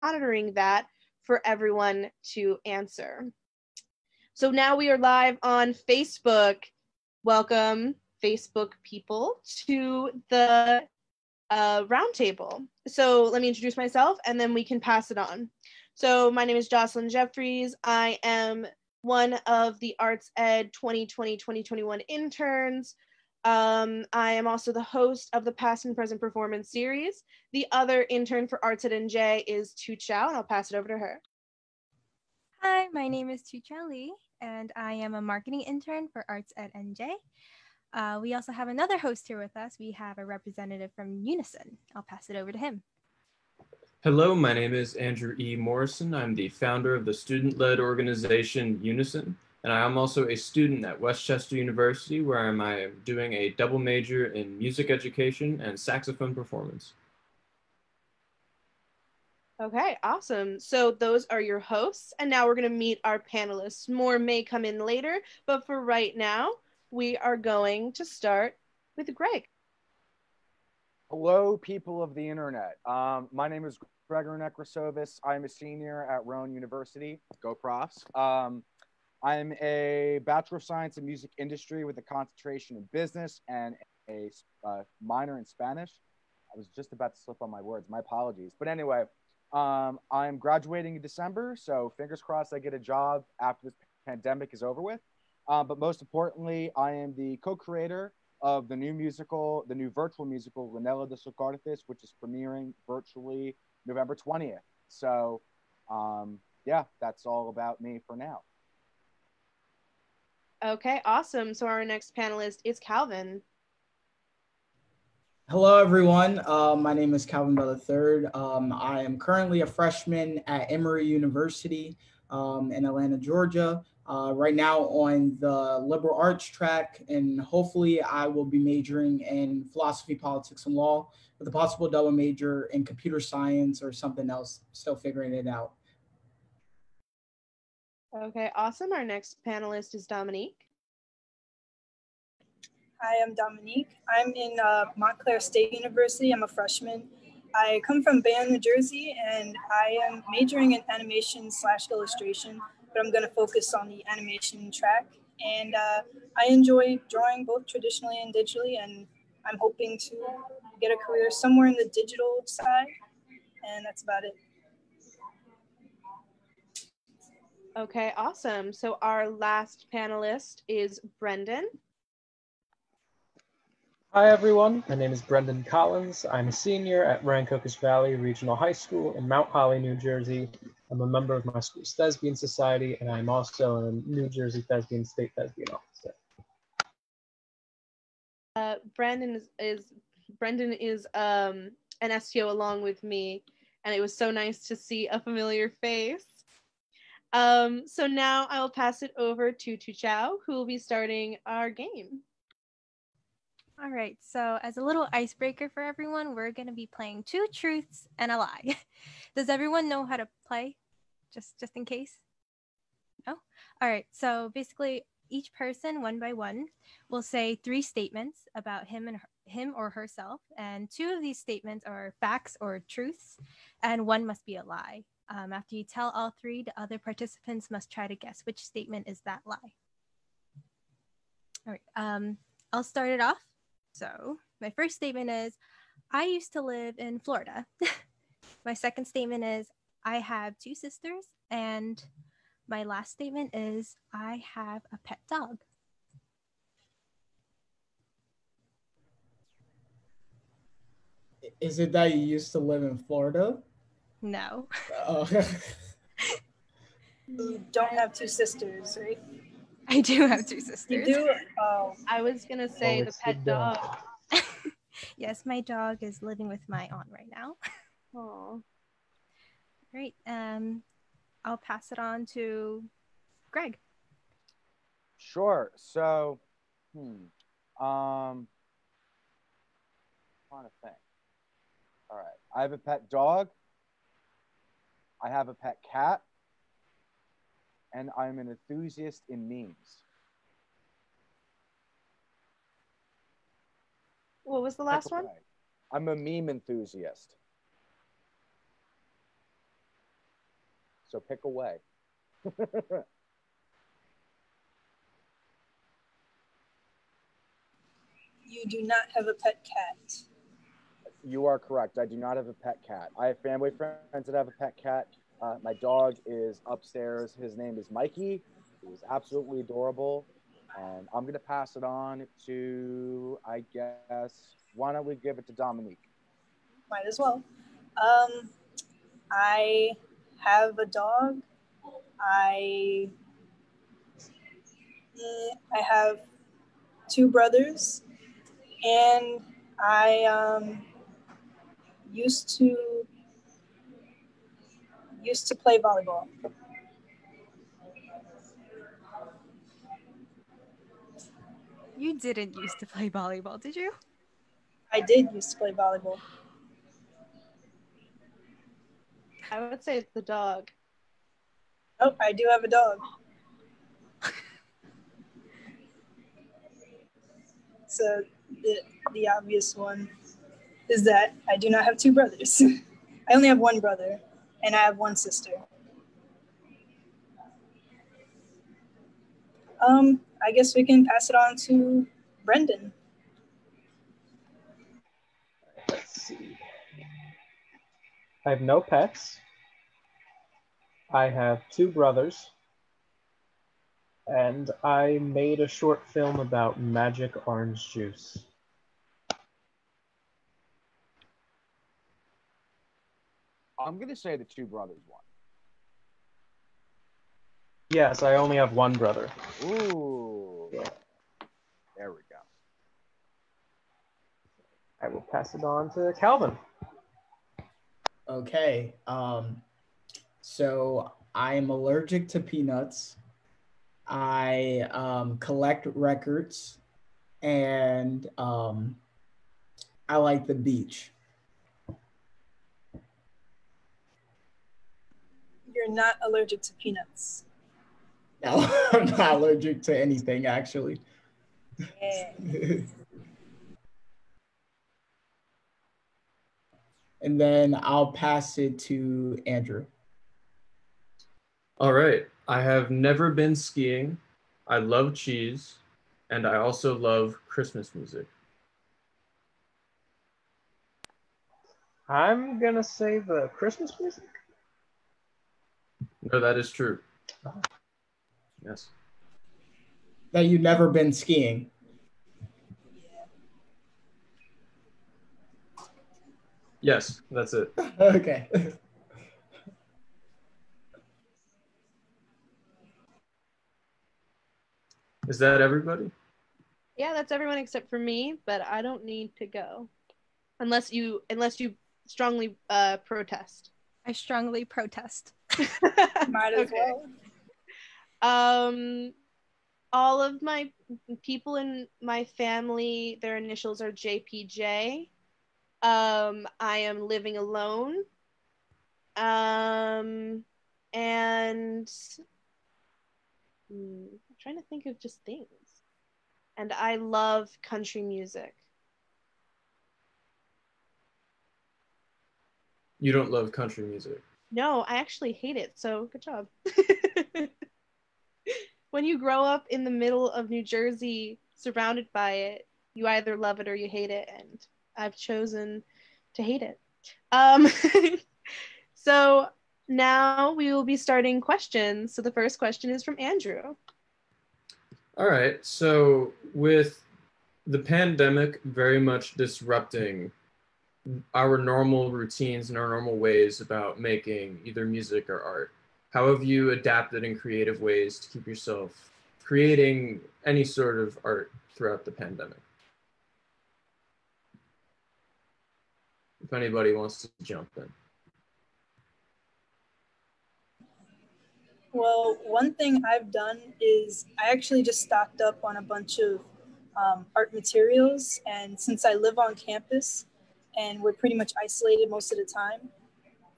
monitoring that for everyone to answer. So now we are live on Facebook. Welcome, Facebook people, to the Roundtable. So let me introduce myself and then we can pass it on. So my name is Jocelyn Jeffries. I am one of the Arts Ed 2020-2021 interns. I am also the host of the Past and Present Performance series. The other intern for Arts Ed NJ is Tu Chow, and I'll pass it over to her. Hi, my name is Tu Chow Lee, and I am a marketing intern for Arts Ed NJ. We also have another host here with us. We have a representative from Unison. I'll pass it over to him. Hello, my name is Andrew E. Morrison. I'm the founder of the student-led organization Unison, and I am also a student at Westchester University, where I am doing a double major in music education and saxophone performance. Okay, awesome. So those are your hosts, and now we're going to meet our panelists. More may come in later, but for right now, we are going to start with Greg. Hello, people of the internet. My name is Gregor Nekrasovis. I'm a senior at Rowan University. Go Profs. I'm a Bachelor of Science in Music Industry with a concentration in business and a minor in Spanish. I was just about to slip on my words. My apologies. But anyway, I'm graduating in December, so fingers crossed I get a job after this pandemic is over with. But most importantly, I am the co-creator of the new virtual musical, L'Anello de Socrates, which is premiering virtually November 20th. So, yeah, that's all about me for now. Okay, awesome. So our next panelist is Calvin. Hello, everyone. My name is Calvin Bell III. I am currently a freshman at Emory University in Atlanta, Georgia. Right now on the liberal arts track, and hopefully I will be majoring in philosophy, politics, and law with a possible double major in computer science or something else, still figuring it out. Okay, awesome. Our next panelist is Dominique. Hi, I'm Dominique. I'm in Montclair State University. I'm a freshman. I come from Bayonne, New Jersey, and I am majoring in animation/illustration, but I'm going to focus on the animation track. And I enjoy drawing both traditionally and digitally, and I'm hoping to get a career somewhere in the digital side, and that's about it. Okay, awesome. So our last panelist is Brendan. Hi everyone, my name is Brendan Collins. I'm a senior at Rancocas Valley Regional High School in Mount Holly, New Jersey. I'm a member of my school's Thespian Society, and I'm also a New Jersey Thespian State Thespian Officer. Brendan is an STO along with me, and it was so nice to see a familiar face. So now I will pass it over to Tu Chow, who will be starting our game. All right, so as a little icebreaker for everyone, we're going to be playing Two Truths and a Lie. Does everyone know how to play? Just in case? No? All right, so basically each person, one by one, will say 3 statements about him or herself, and 2 of these statements are facts or truths, and 1 must be a lie. After you tell all 3, the other participants must try to guess which statement is that lie. All right, I'll start it off. So my first statement is, I used to live in Florida. My second statement is, I have 2 sisters. And my last statement is, I have a pet dog. Is it that you used to live in Florida? No. Oh. You don't have 2 sisters, right? I do have 2 sisters. You do? Oh. I was going to say the pet dog. Yes, my dog is living with my aunt right now. Aww. Great. I'll pass it on to Greg. Sure. So, trying to think. All right. I have a pet dog. I have a pet cat. And I'm an enthusiast in memes. What was the last one? I'm a meme enthusiast. so pick away. You do not have a pet cat. You are correct. I do not have a pet cat. I have family friends that have a pet cat. My dog is upstairs. His name is Mikey. He's absolutely adorable. And I'm going to pass it on to, I guess, why don't we give it to Dominique? Might as well. I have a dog. I have two brothers, and I used to play volleyball. You didn't used to play volleyball, did you? I did used to play volleyball. I would say it's the dog. Oh, I do have a dog. So the obvious one is that I do not have two brothers. I only have one brother, and I have one sister. I guess we can pass it on to Brendan. Let's see. I have no pets. I have two brothers. And I made a short film about magic orange juice. I'm going to say the two brothers one. Yes, I only have one brother. Ooh. Yeah. There we go. I will pass it on to Calvin. Okay. So I am allergic to peanuts. I collect records, and I like the beach. You're not allergic to peanuts. No, I'm not allergic to anything, actually. Yeah. And then I'll pass it to Andrew. All right. I have never been skiing. I love cheese. And I also love Christmas music. I'm going to say the Christmas music. No, that is true. Yes. That you've never been skiing. Yes, that's it. Okay. Is that everybody? Yeah, that's everyone except for me, but I don't need to go. Unless you strongly protest. I strongly protest. Might as well. All of my people in my family, their initials are JPJ. I am living alone. And I'm trying to think of just things. And I love country music. You don't love country music. No, I actually hate it. So good job. When you grow up in the middle of New Jersey, surrounded by it, you either love it or you hate it. And I've chosen to hate it. So now we will be starting questions. So the first question is from Andrew. All right. So with the pandemic very much disrupting our normal routines and our normal ways about making either music or art, how have you adapted in creative ways to keep yourself creating any sort of art throughout the pandemic? If anybody wants to jump in. Well, one thing I've done is I actually just stocked up on a bunch of art materials. And since I live on campus and we're pretty much isolated most of the time,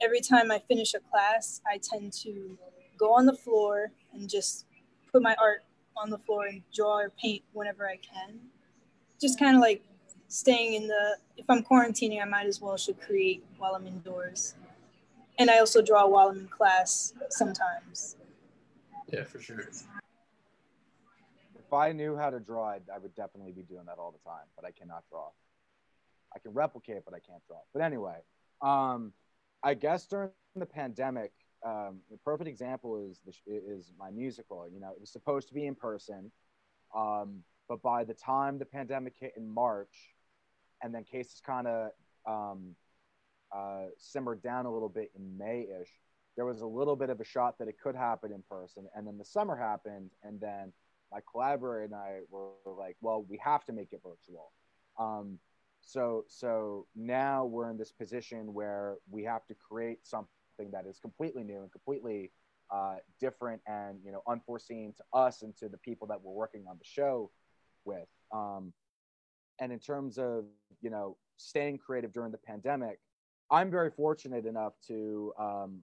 every time I finish a class, I tend to go on the floor and just put my art on the floor and draw or paint whenever I can. Just kind of like staying in if I'm quarantining, I might as well should create while I'm indoors. And I also draw while I'm in class sometimes. Yeah, for sure. If I knew how to draw, I would definitely be doing that all the time, but I cannot draw. I can replicate, but I can't draw. But anyway, I guess during the pandemic, the perfect example is my musical. You know, it was supposed to be in person, but by the time the pandemic hit in March, and then cases kind of simmered down a little bit in May-ish, there was a little bit of a shot that it could happen in person. And then the summer happened, and then my collaborator and I were like, well, we have to make it virtual. So now we're in this position where we have to create something that is completely new and completely different and, you know, unforeseen to us and to the people that we're working on the show with. And in terms of, you know, staying creative during the pandemic, I'm very fortunate enough to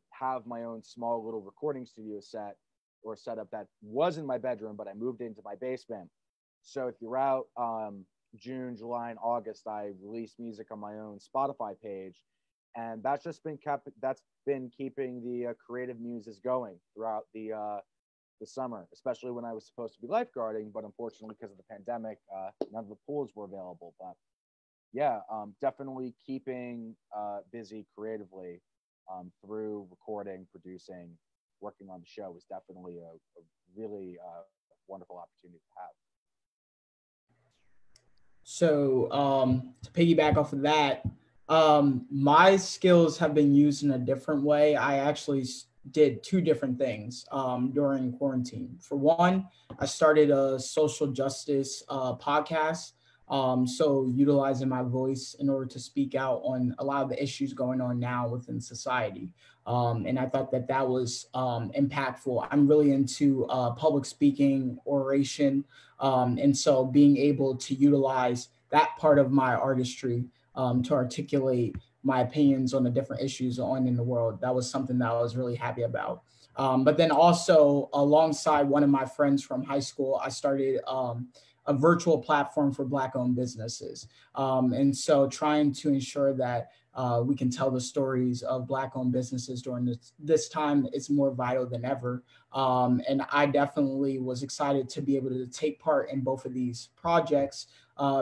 have my own small little recording studio setup that was in my bedroom, but I moved into my basement. So throughout June, July, and August, I released music on my own Spotify page, and that's been keeping the creative muses going throughout the summer, especially when I was supposed to be lifeguarding, but unfortunately because of the pandemic, none of the pools were available. But yeah, definitely keeping busy creatively through recording, producing, working on the show was definitely a really wonderful opportunity to have. So to piggyback off of that, my skills have been used in a different way. I actually did two different things during quarantine. For one, I started a social justice podcast. So utilizing my voice in order to speak out on a lot of the issues going on now within society. And I thought that was impactful. I'm really into public speaking, oration. And so being able to utilize that part of my artistry to articulate my opinions on the different issues on in the world, that was something that I was really happy about. But then also alongside one of my friends from high school, I started a virtual platform for Black-owned businesses. And so trying to ensure that we can tell the stories of Black-owned businesses during this time is more vital than ever. And I definitely was excited to be able to take part in both of these projects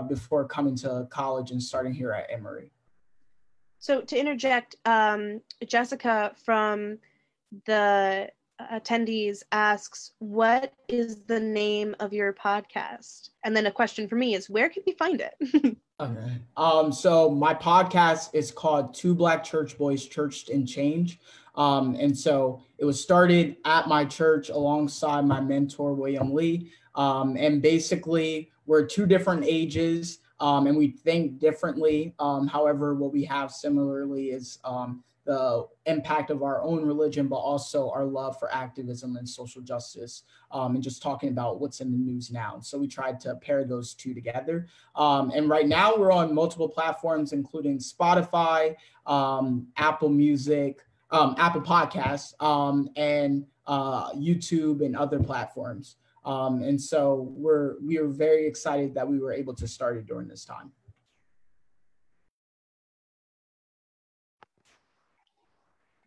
before coming to college and starting here at Emory. So to interject, Jessica from the attendees asks, what is the name of your podcast? And then a question for me is, where can we find it? Okay. So my podcast is called Two Black Church Boys Churched in Change. And so it was started at my church alongside my mentor, William Lee. And basically we're two different ages and we think differently. However, what we have similarly is the impact of our own religion, but also our love for activism and social justice, and just talking about what's in the news now. So we tried to pair those two together. And right now we're on multiple platforms, including Spotify, Apple Music, Apple Podcasts, and YouTube and other platforms. And so we are very excited that we were able to start it during this time.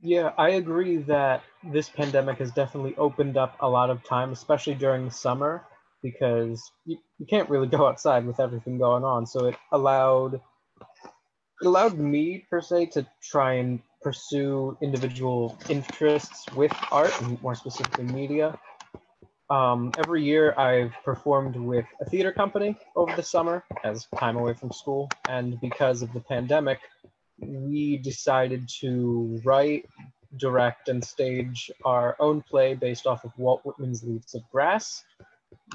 Yeah, I agree that this pandemic has definitely opened up a lot of time, especially during the summer, because you can't really go outside with everything going on. So it allowed me, per se, to try and pursue individual interests with art, and more specifically media. Every year I've performed with a theater company over the summer as time away from school. And because of the pandemic, we decided to write, direct, and stage our own play based off of Walt Whitman's Leaves of Grass.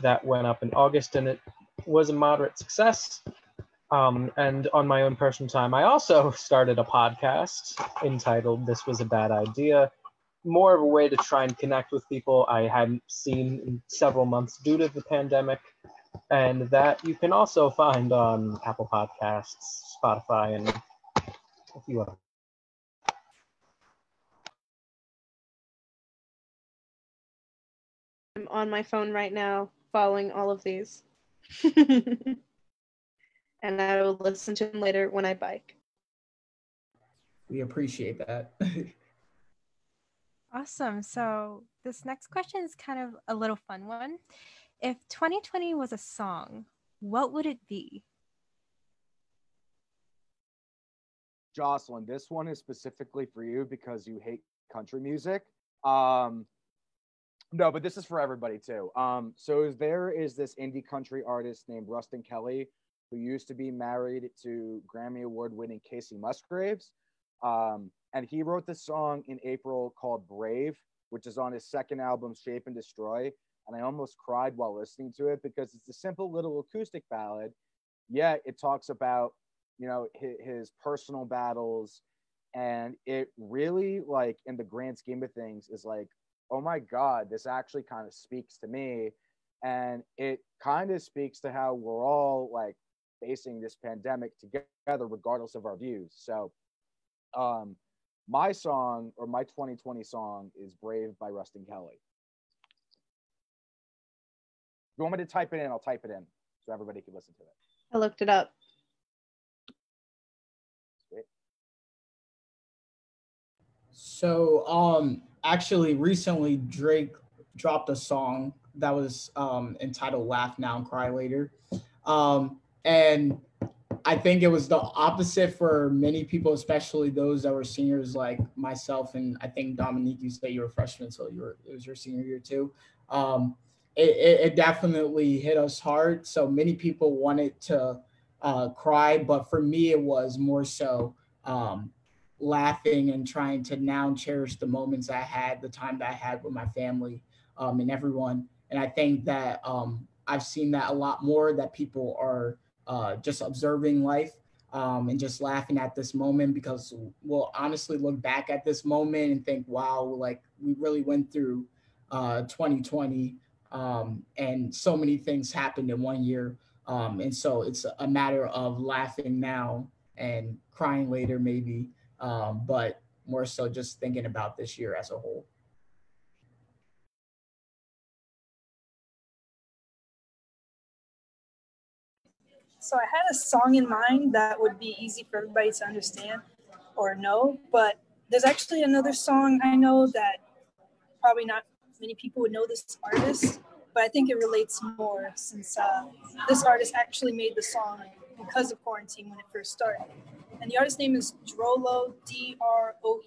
That went up in August, and it was a moderate success. And on my own personal time, I also started a podcast entitled This Was a Bad Idea, more of a way to try and connect with people I hadn't seen in several months due to the pandemic. And that you can also find on Apple Podcasts, Spotify, and a few other. I'm on my phone right now following all of these. And I will listen to them later when I bike. We appreciate that. Awesome. So this next question is kind of a little fun one. If 2020 was a song, what would it be? Jocelyn, this one is specifically for you because you hate country music. No, but this is for everybody too. So there is this indie country artist named Rustin Kelly who used to be married to Grammy Award-winning Casey Musgraves. And he wrote this song in April called Brave, which is on his second album, Shape and Destroy. And I almost cried while listening to it because it's a simple little acoustic ballad, yet it talks about, you know, his personal battles. And it really, like, in the grand scheme of things, is like, oh my God, this actually kind of speaks to me. And it kind of speaks to how we're all like facing this pandemic together, regardless of our views. So my song, or my 2020 song, is Brave by Rustin Kelly. If you want me to type it in, I'll type it in so everybody can listen to it. I looked it up. Sweet. So actually recently Drake dropped a song that was entitled Laugh Now and Cry Later. And I think it was the opposite for many people, especially those that were seniors like myself. And I think Dominique, you say you were a freshman, so it was your senior year too. It definitely hit us hard. So many people wanted to cry, but for me, it was more so laughing and trying to now cherish the moments I had, the time that I had with my family and everyone. And I think that I've seen that a lot more, that people are just observing life and just laughing at this moment, because we'll honestly look back at this moment and think, wow, like we really went through 2020 and so many things happened in 1 year. And so it's a matter of laughing now and crying later, maybe, but more so just thinking about this year as a whole. So I had a song in mind that would be easy for everybody to understand or know, but there's actually another song I know that probably not many people would know this artist, but I think it relates more since this artist actually made the song because of quarantine when it first started. And the artist's name is Drolo, Droeloe,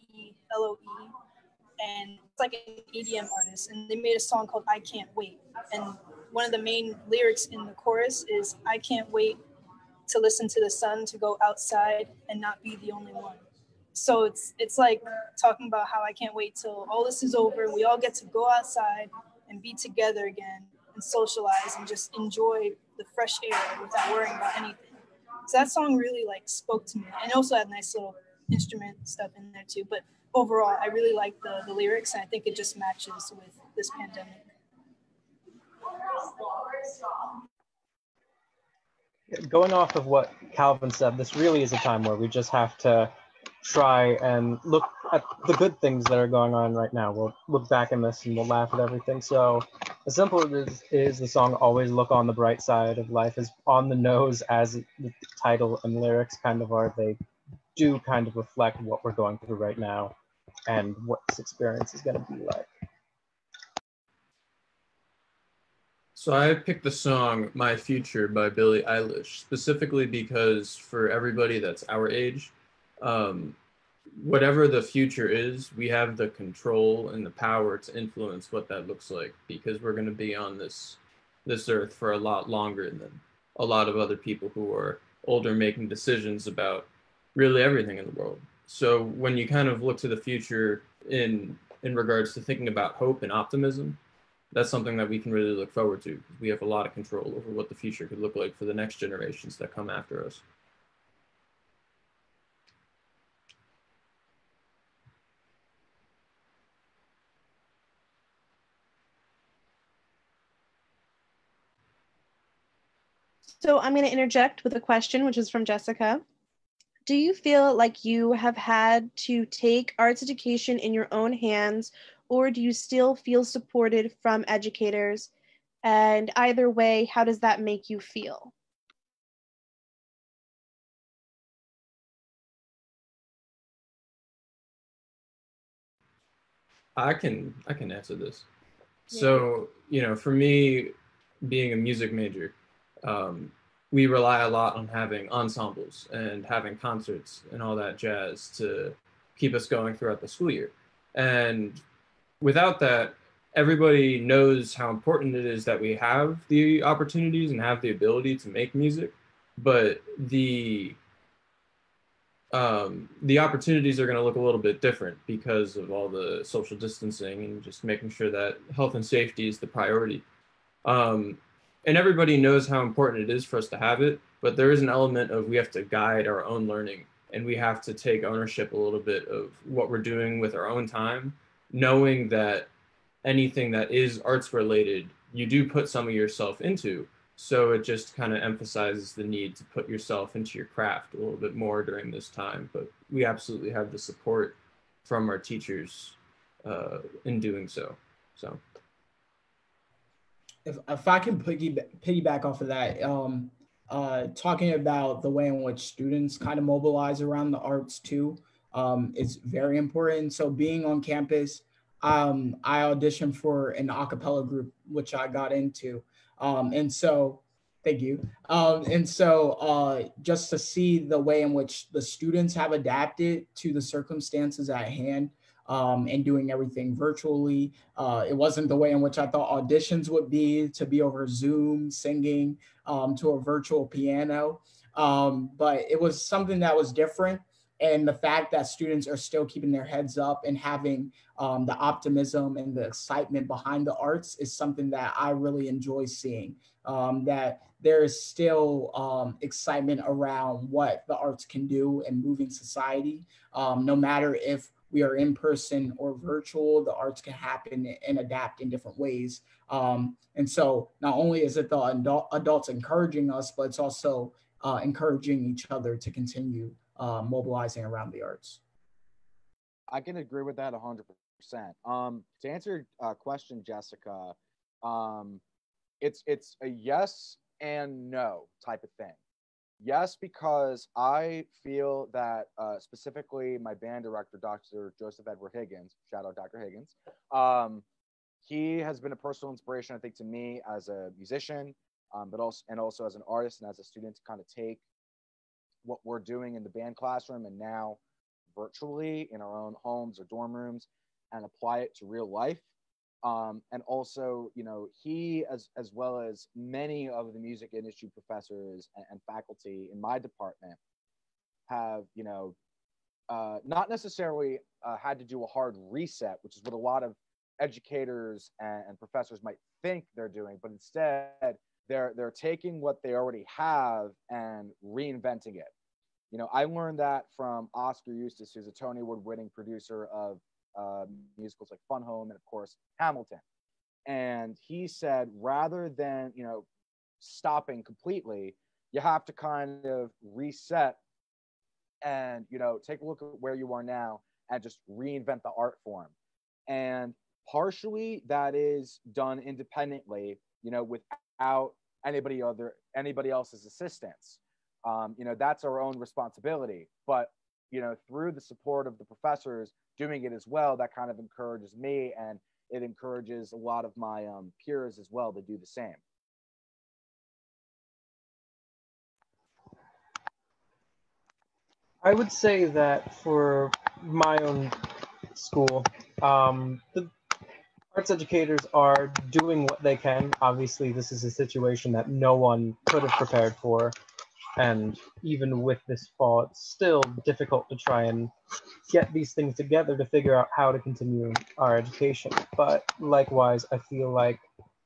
and it's like an EDM artist, and they made a song called I Can't Wait. And one of the main lyrics in the chorus is, I can't wait to listen to the sun, to go outside and not be the only one. So it's like talking about how I can't wait till all this is over and we all get to go outside and be together again and socialize and just enjoy the fresh air without worrying about anything. So that song really like spoke to me, and also had nice little instrument stuff in there too. But overall, I really like the lyrics, and I think it just matches with this pandemic. Going off of what Calvin said, this really is a time where we just have to try and look at the good things that are going on right now. We'll look back in this and we'll laugh at everything. So as simple as it is the song Always Look on the Bright Side of Life, is on the nose as the title and lyrics kind of are. They do kind of reflect what we're going through right now and what this experience is going to be like. So I picked the song My Future by Billie Eilish, specifically because for everybody that's our age, whatever the future is, we have the control and the power to influence what that looks like, because we're going to be on this earth for a lot longer than a lot of other people who are older making decisions about really everything in the world. So when you kind of look to the future in regards to thinking about hope and optimism, that's something that we can really look forward to, because we have a lot of control over what the future could look like for the next generations that come after us. So I'm going to interject with a question, which is from Jessica. Do you feel like you have had to take arts education in your own hands, or do you still feel supported from educators? And either way, how does that make you feel? I can answer this. So, for me, being a music major, we rely a lot on having ensembles and having concerts and all that jazz to keep us going throughout the school year. And without that, everybody knows how important it is that we have the opportunities and have the ability to make music, but the opportunities are going to look a little bit different because of all the social distancing and just making sure that health and safety is the priority. Um, and everybody knows how important it is for us to have it, but there is an element of we have to guide our own learning and we have to take ownership a little bit of what we're doing with our own time, knowing that anything that is arts related, you do put some of yourself into. So it just kind of emphasizes the need to put yourself into your craft a little bit more during this time. But we absolutely have the support from our teachers in doing so. So, if I can piggyback off of that, talking about the way in which students kind of mobilize around the arts too, is very important. So being on campus, I auditioned for an a cappella group, which I got into. And so, thank you. And so just to see the way in which the students have adapted to the circumstances at hand, and doing everything virtually. It wasn't the way in which I thought auditions would be, to be over Zoom singing to a virtual piano. But it was something that was different. And the fact that students are still keeping their heads up and having the optimism and the excitement behind the arts is something that I really enjoy seeing. That there is still excitement around what the arts can do in moving society, no matter if we are in person or virtual, the arts can happen and adapt in different ways. And so not only is it the adults encouraging us, but it's also encouraging each other to continue mobilizing around the arts. I can agree with that 100%. To answer your question, Jessica, it's a yes and no type of thing. Yes, because I feel that specifically my band director, Dr. Joseph Edward Higgins, shout out Dr. Higgins, he has been a personal inspiration, I think, to me as a musician, but also as an artist and as a student to kind of take what we're doing in the band classroom and now virtually in our own homes or dorm rooms and apply it to real life. And also, he, as well as many of the music industry professors and faculty in my department have, not necessarily had to do a hard reset, which is what a lot of educators and professors might think they're doing, but instead they're taking what they already have and reinventing it. I learned that from Oscar Eustis, who's a Tony Award-winning producer of musicals like Fun Home and, of course, Hamilton. And he said, rather than, stopping completely, you have to kind of reset and, take a look at where you are now and just reinvent the art form. And partially that is done independently, without anybody else's assistance. That's our own responsibility. But, through the support of the professors doing it as well, that kind of encourages me, and it encourages a lot of my peers as well to do the same. I would say that for my own school, the arts educators are doing what they can. Obviously, this is a situation that no one could have prepared for. And even with this fall, it's still difficult to try and get these things together to figure out how to continue our education. But likewise, I feel like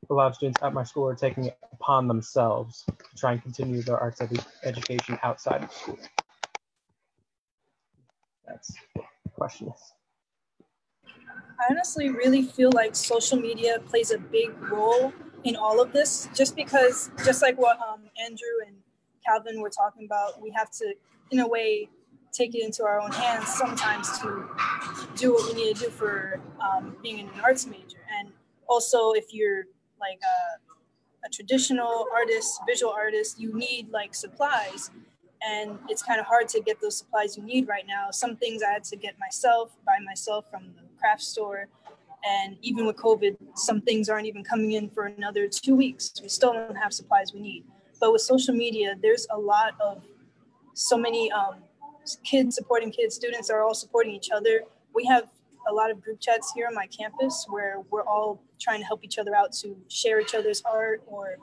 a lot of students at my school are taking it upon themselves to try and continue their arts education outside of school. That's what the question is. I honestly really feel like social media plays a big role in all of this, just like what Andrew and Calvin were talking about, we have to, in a way, take it into our own hands sometimes to do what we need to do for being an arts major. And also, if you're like a traditional artist, visual artist, you need like supplies. And it's kind of hard to get those supplies you need right now. Some things I had to get by myself from the craft store. And even with COVID, some things aren't even coming in for another 2 weeks. We still don't have supplies we need. But with social media, there's a lot of so many kids supporting kids, students are all supporting each other. We have a lot of group chats here on my campus where we're all trying to help each other out to share each other's art or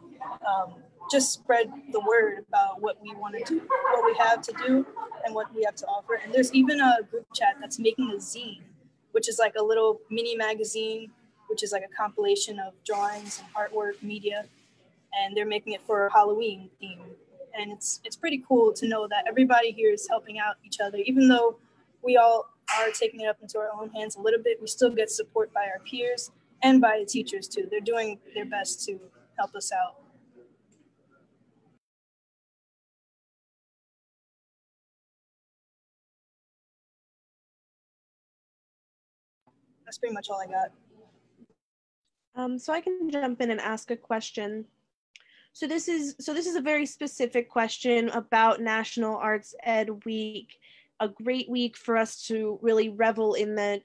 just spread the word about what we want to do, what we have to do, and what we have to offer. And there's even a group chat that's making a zine, which is like a little mini magazine, which is like a compilation of drawings and artwork, media, and they're making it for a Halloween theme. And it's pretty cool to know that everybody here is helping out each other. Even though we all are taking it up into our own hands a little bit, we still get support by our peers and by the teachers too. They're doing their best to help us out. That's pretty much all I got. So I can jump in and ask a question. So this is a very specific question about National Arts Ed Week, a great week for us to really revel in that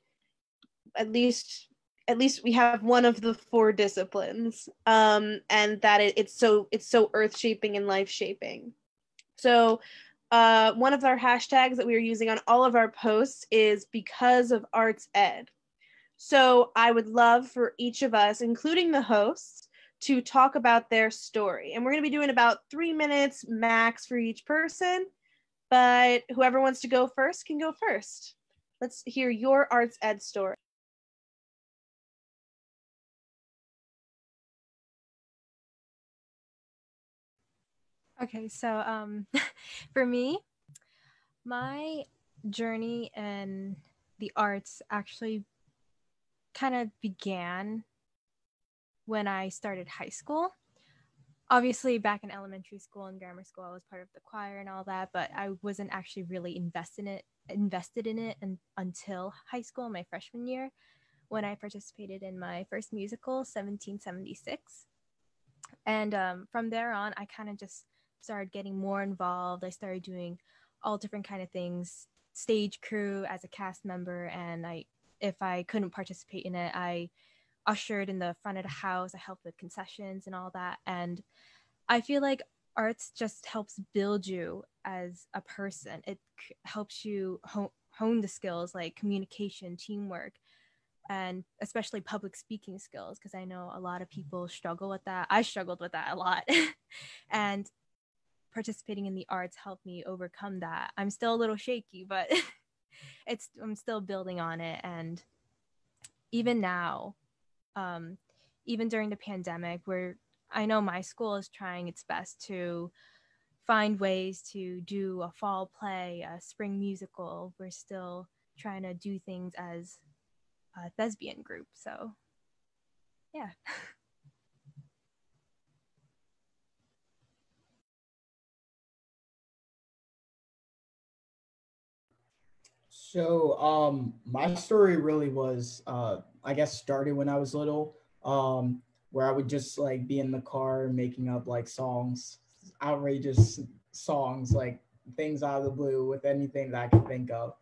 at least we have one of the 4 disciplines, and that it's so earth-shaping and life-shaping. So one of our hashtags that we are using on all of our posts is because of arts ed. So I would love for each of us, including the hosts, to talk about their story. And we're going to be doing about 3 minutes max for each person, but whoever wants to go first can go first. Let's hear your arts ed story. Okay, so for me, my journey in the arts actually kind of began when I started high school. Obviously, back in elementary school and grammar school, I was part of the choir and all that, but I wasn't actually really invested in it until high school, my freshman year, when I participated in my first musical, 1776. And from there on, I kind of just started getting more involved. I started doing all different kind of things, stage crew as a cast member, and if I couldn't participate in it, I ushered in the front of the house. I helped with concessions and all that. And I feel like arts just helps build you as a person. It helps you hone the skills like communication, teamwork, and especially public speaking skills, because I know a lot of people struggle with that. I struggled with that a lot. And participating in the arts helped me overcome that. I'm still a little shaky, but I'm still building on it. And even now, even during the pandemic, where I know my school is trying its best to find ways to do a fall play, a spring musical, we're still trying to do things as a thespian group. So, yeah. So my story really was I guess started when I was little, where I would just like be in the car making up like songs, outrageous songs, like things out of the blue with anything that I could think of.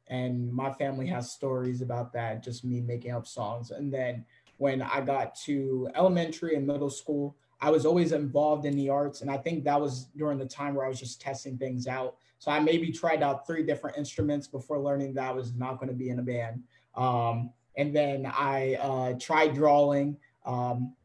And my family has stories about that, just me making up songs. And then when I got to elementary and middle school, I was always involved in the arts. And I think that was during the time where I was just testing things out. So I maybe tried out 3 different instruments before learning that I was not going to be in a band. And then I tried drawing,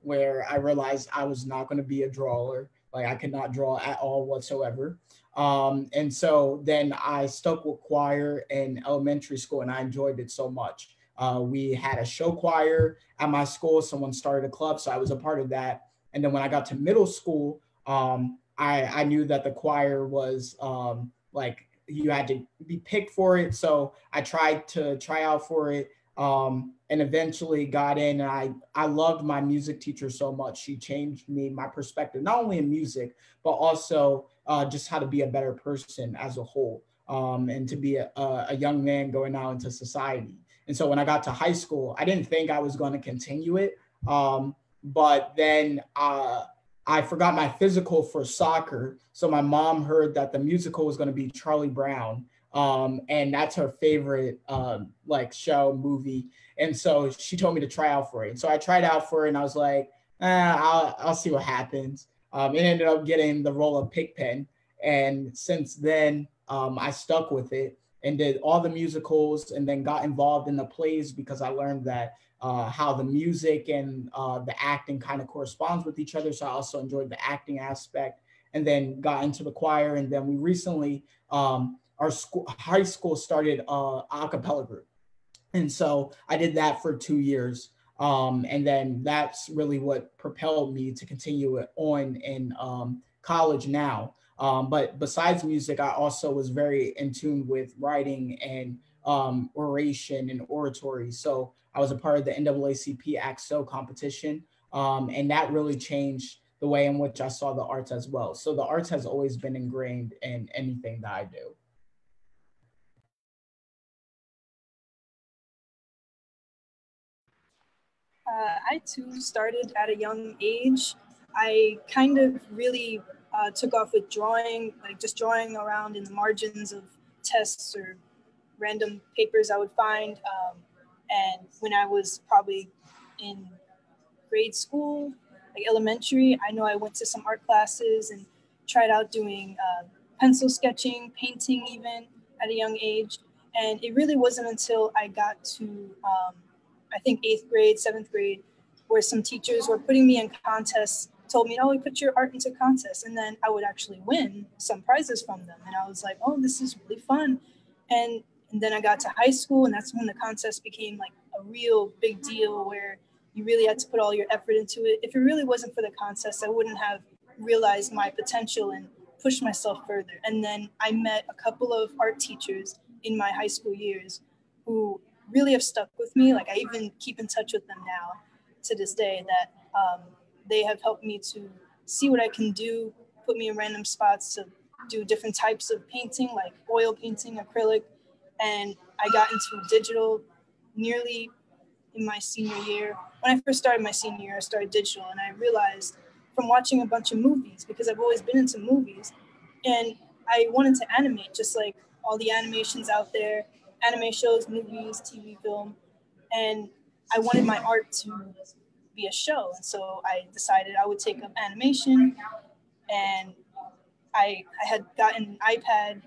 where I realized I was not going to be a drawer. Like I could not draw at all whatsoever. And so then I stuck with choir in elementary school, and I enjoyed it so much. We had a show choir at my school. Someone started a club, so I was a part of that. And then when I got to middle school, I knew that the choir was like you had to be picked for it. So I tried to try out for it, and eventually got in. And I loved my music teacher so much. She changed my perspective, not only in music, but also just how to be a better person as a whole, and to be a young man going out into society. And so when I got to high school, I didn't think I was going to continue it. But then I forgot my physical for soccer. So my mom heard that the musical was going to be Charlie Brown. And that's her favorite like show, movie. And so she told me to try out for it. And so I tried out for it, and I was like, I'll see what happens. It ended up getting the role of Pigpen. And since then, I stuck with it and did all the musicals, and then got involved in the plays because I learned that how the music and the acting kind of corresponds with each other. So I also enjoyed the acting aspect, and then got into the choir. And then we recently, our high school started a cappella group. And so I did that for 2 years. And then that's really what propelled me to continue it on in college now. But besides music, I also was very in tune with writing and oration and oratory. So I was a part of the NAACP ACT-SO competition. And that really changed the way in which I saw the arts as well. So the arts has always been ingrained in anything that I do. I too started at a young age. I kind of really took off with drawing, like just drawing around in the margins of tests or random papers I would find. And when I was probably in grade school, like elementary, I know I went to some art classes and tried out doing pencil sketching, painting even at a young age. And it really wasn't until I got to, I think 8th grade, 7th grade, where some teachers were putting me in contests, told me, oh, we put your art into contests. And then I would actually win some prizes from them. And I was like, oh, this is really fun. And then I got to high school, and that's when the contest became like a real big deal where you really had to put all your effort into it. If it really wasn't for the contest, I wouldn't have realized my potential and pushed myself further. And then I met a couple of art teachers in my high school years who really have stuck with me. Like I even keep in touch with them now to this day, that they have helped me to see what I can do, put me in random spots to do different types of painting, like oil painting, acrylic. And I got into digital nearly in my senior year. When I first started my senior year, I started digital, and I realized from watching a bunch of movies, because I've always been into movies, and I wanted to animate just like all the animations out there, anime shows, movies, TV, film, and I wanted my art to be a show. And so I decided I would take up animation, and I had gotten an iPad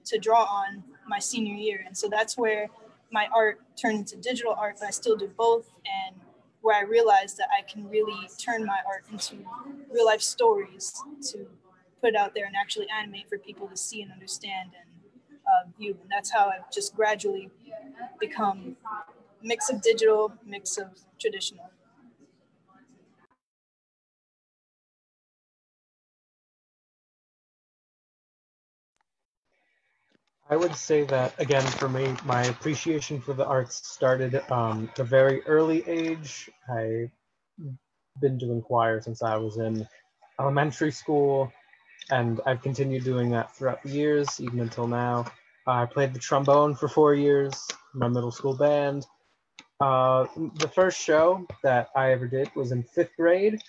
to draw on my senior year. And so that's where my art turned into digital art, but I still do both. And where I realized that I can really turn my art into real life stories to put out there and actually animate for people to see and understand and view. And that's how I've just gradually become a mix of digital, mix of traditional. I would say that, again, for me, my appreciation for the arts started at a very early age. I've been doing choir since I was in elementary school, and I've continued doing that throughout the years, even until now. I played the trombone for 4 years, my middle school band. The first show that I ever did was in 5th grade,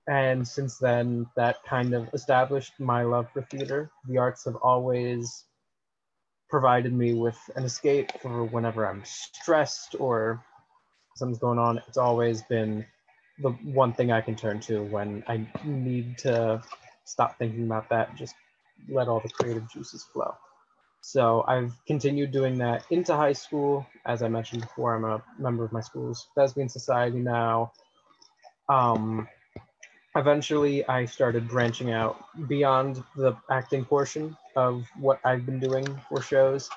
and since then, that kind of established my love for theater. The arts have always provided me with an escape for whenever I'm stressed or something's going on. It's always been the one thing I can turn to when I need to stop thinking about that and just let all the creative juices flow. So I've continued doing that into high school. As I mentioned before, I'm a member of my school's thespian society now. Eventually, I started branching out beyond the acting portion of what I've been doing for shows.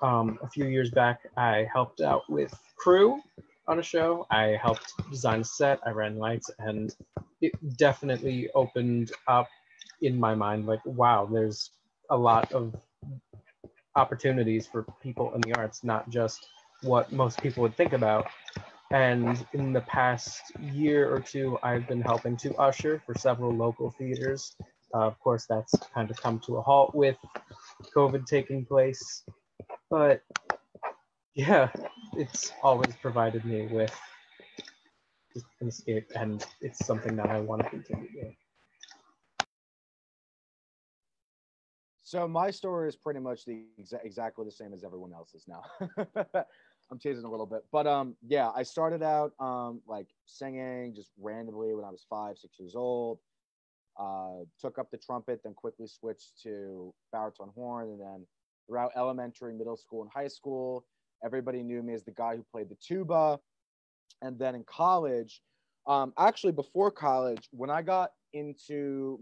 A few years back, I helped out with crew on a show. I helped design a set, I ran lights, and it definitely opened up in my mind, like, wow, there's a lot of opportunities for people in the arts, not just what most people would think about. And in the past year or two, I've been helping to usher for several local theaters. Of course, that's kind of come to a halt with COVID taking place. But yeah, it's always provided me with just an escape, and it's something that I want to continue doing. So my story is pretty much exactly the same as everyone else's now. I'm teasing a little bit, but yeah, I started out like singing just randomly when I was 5, 6 years old. Took up the trumpet, then quickly switched to baritone horn, and then throughout elementary, middle school, and high school, everybody knew me as the guy who played the tuba. And then in college, actually before college, when I got into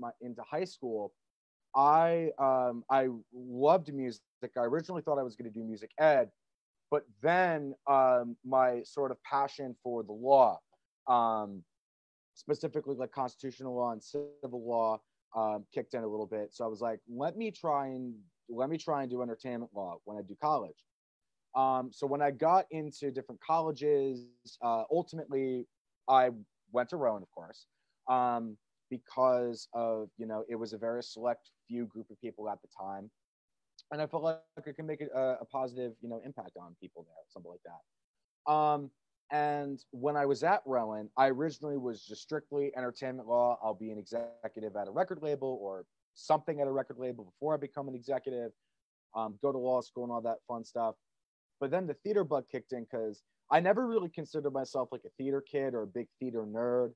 high school, I loved music. I originally thought I was going to do music ed, but then my sort of passion for the law, specifically like constitutional law and civil law, kicked in a little bit. So I was like, let me try and do entertainment law when I do college. So when I got into different colleges, ultimately I went to Rowan, of course, because of, it was a very select few group of people at the time. And I felt like I could make a positive, impact on people there, something like that. And when I was at Rowan, I originally was just strictly entertainment law. I'll be an executive at a record label or something at a record label before I become an executive, go to law school and all that fun stuff. But then the theater bug kicked in because I never really considered myself like a theater kid or a big theater nerd.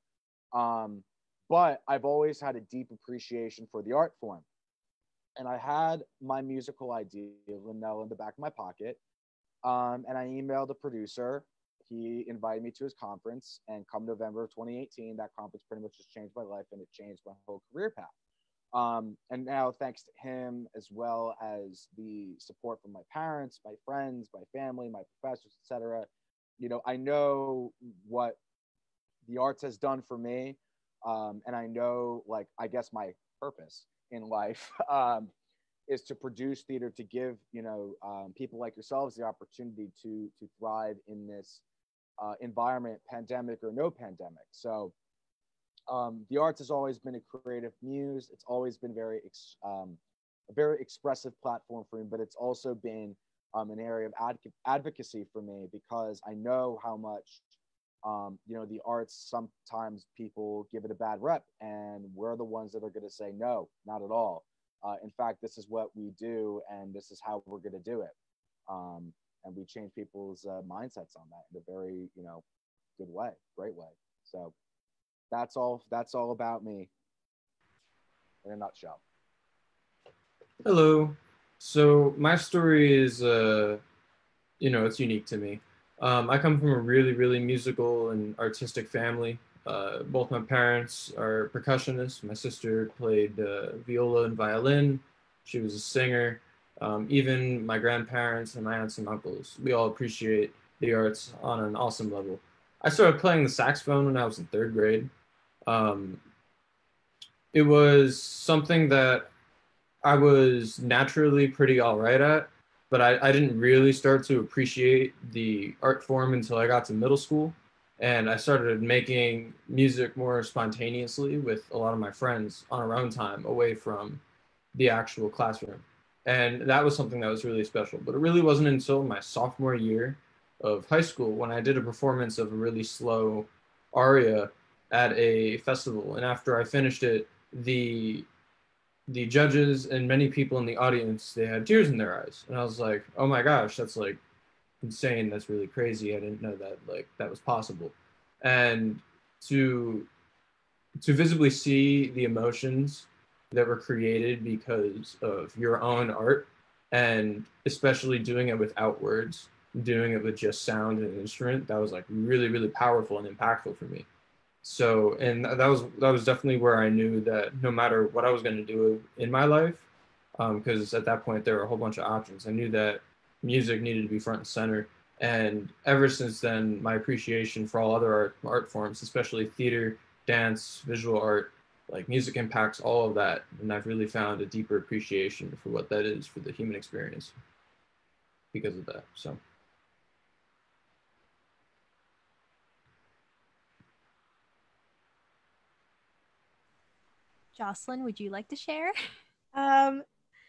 But I've always had a deep appreciation for the art form. And I had my musical idea, Linnell, in the back of my pocket. And I emailed the producer. He invited me to his conference. And come November of 2018, that conference pretty much just changed my life and it changed my whole career path. And now, thanks to him, as well as the support from my parents, my friends, my family, my professors, etc., I know what the arts has done for me, and I know, like, I guess my purpose in life is to produce theater to give people like yourselves the opportunity to thrive in this environment, pandemic or no pandemic. So. The arts has always been a creative muse. It's always been a very expressive platform for me, but it's also been an area of advocacy for me because I know how much, the arts, sometimes people give it a bad rep, and we're the ones that are going to say, no, not at all. In fact, this is what we do, and this is how we're going to do it. And we change people's mindsets on that in a very, good way, great way. So that's all about me in a nutshell. Hello. So my story is, it's unique to me. I come from a really, really musical and artistic family. Both my parents are percussionists. My sister played viola and violin. She was a singer. Even my grandparents and my aunts and uncles, we all appreciate the arts on an awesome level. I started playing the saxophone when I was in 3rd grade. It was something that I was naturally pretty all right at, but I didn't really start to appreciate the art form until I got to middle school. And I started making music more spontaneously with a lot of my friends on our own time away from the actual classroom. And that was something that was really special. But it really wasn't until my sophomore year of high school when I did a performance of a really slow aria at a festival. And after I finished it, the judges and many people in the audience, they had tears in their eyes. And I was like, oh my gosh, that's like insane. That's really crazy. I didn't know that like that was possible. And to visibly see the emotions that were created because of your own art, and especially doing it without words, doing it with just sound and an instrument, that was like really, really powerful and impactful for me. So, and that was definitely where I knew that no matter what I was going to do in my life, because at that point there were a whole bunch of options. I knew that music needed to be front and center. And ever since then, my appreciation for all other art forms, especially theater, dance, visual art, like music impacts all of that. And I've really found a deeper appreciation for what that is for the human experience because of that. So. Jocelyn, would you like to share?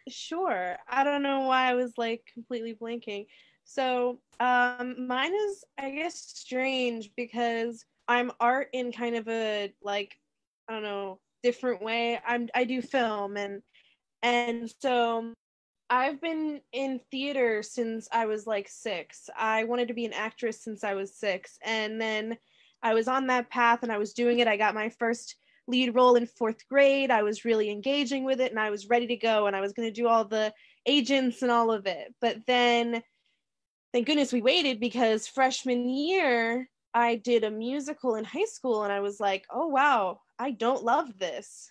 Sure. I don't know why I was like completely blanking. So, mine is, I guess, strange because I'm art in kind of a like, I don't know, different way. I do film, and And so I've been in theater since I was like 6. I wanted to be an actress since I was 6. And then I was on that path and I was doing it. I got my first lead role in 4th grade. I was really engaging with it and I was ready to go and I was going to do all the agents and all of it. But then, thank goodness we waited, because freshman year, I did a musical in high school and I was like, oh, wow, I don't love this.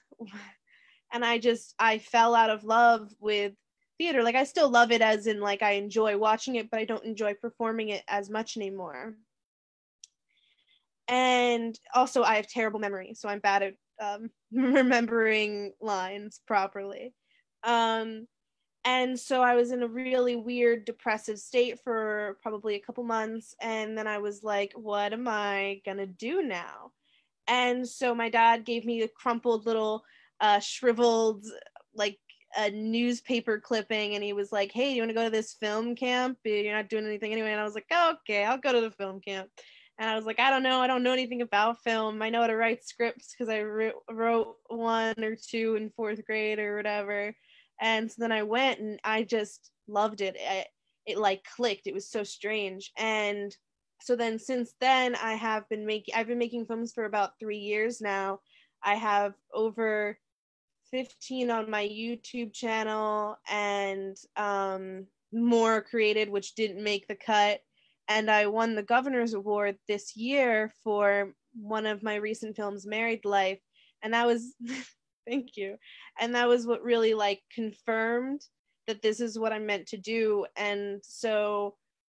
And I fell out of love with theater. Like, I still love it, as in like I enjoy watching it, but I don't enjoy performing it as much anymore. And also I have terrible memory, so I'm bad at remembering lines properly. And so I was in a really weird depressive state for probably a couple months, and then I was like, what am I gonna do now? And so my dad gave me a crumpled little shriveled, like, a newspaper clipping, and he was like, hey, you want to go to this film camp? You're not doing anything anyway. And I was like, oh, okay, I'll go to the film camp. And I was like, I don't know anything about film. I know how to write scripts because I wrote 1 or 2 in 4th grade or whatever. And so then I went and I just loved it. It like clicked. It was so strange. And so then since then I've been making films for about 3 years now. I have over 15 on my YouTube channel, and more created, which didn't make the cut. And I won the Governor's Award this year for one of my recent films, Married Life. And that was, thank you. And that was what really like confirmed that this is what I'm meant to do. And so